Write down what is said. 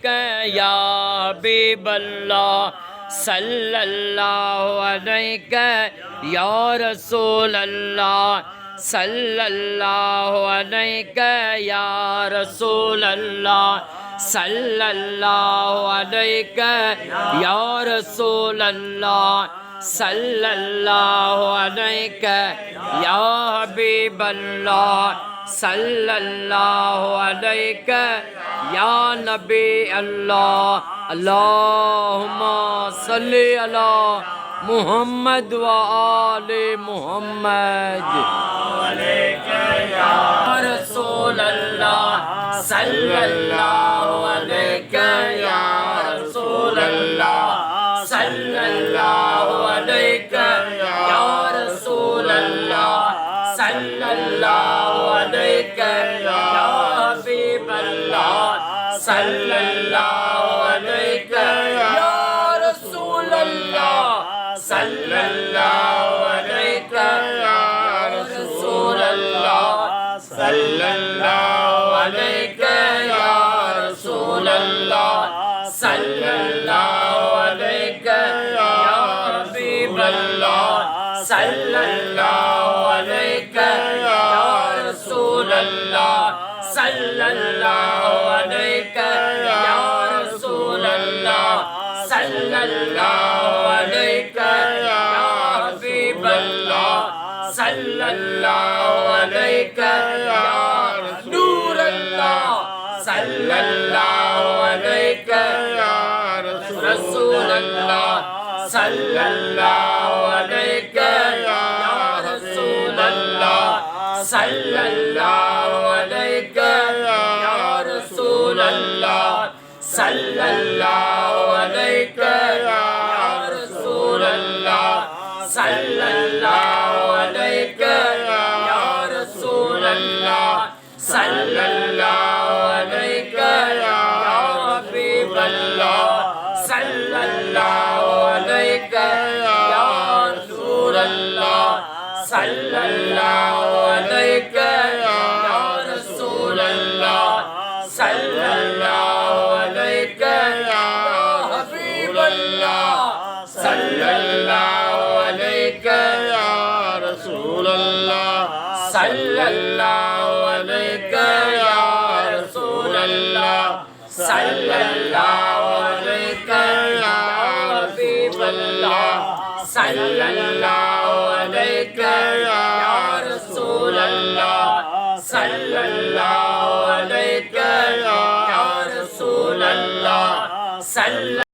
अलैका या हबीबल्लाह, सल्लल्लाहु अलैका या रसूल अल्लाह, सल्लल्लाहु अलैका या रसूल अल्लाह, सल्लल्लाहु अलैका या रसूल अल्लाह, सल्लल्लाहु अलैका या हबीबल्लाह, सल्लल्लाहु अलैका या नबी अल्लाह। अल्लाहुम्मा सल्ली अला मुहम्मद व आले मुहम्मद। या रसूल अल्लाह, सल्लल्लाहु अलैका या रसूल अल्लाह, सल्लल्लाहु अलैका या रसूल अल्लाह, सल्लल्लाहु अलैका या हबीब अल्लाह, सल्लल्लाहु अलैका या रसूल अल्लाह, सल्लल्लाहु अलैका या रसूल अल्लाह, सल्लल्लाहु अलैका या रसूल अल्लाह, सल्लल्लाहु अलैका या हबीब अल्लाह, सल्लल्लाहु अलैका या रसूल अल्लाह, सल्लल्लाहु अलैका या रसूल अल्लाह, सल्लल्लाहु अलैका या हबीब अल्लाह, सल्लल्लाहु अलैका या नूर अल्लाह, सल्लल्लाहु अलैका या रसूल अल्लाह, सल्लल्लाहु अलैका या रसूल अल्लाह, सल्लल्लाहु अलैका या रसूल अल्लाह, सल्लल्लाहु अलैका या रसूल अल्लाह, सल्लल्लाहु अलैका या रसूल अल्लाह, सल्लल्लाहु अलैका या हबीब अल्लाह, सल्लल्लाहु अलैका या रसूल अल्लाह, सल्लल्लाहु अलैका या रसूल अल्लाह, सल्लल्लाहु अलैका या हबीब अल्लाह, सल्लल्लाहु अलैका या रसूल अल्लाह, सल्लल्लाहु अलैका या रसूल अल्लाह, सल्लल्लाहु अलैका या हबीब अल्लाह, सल्लल्लाहु अलैका या रसूल अल्लाह, सल्लल्लाहु अलैका या रसूल अल्लाह,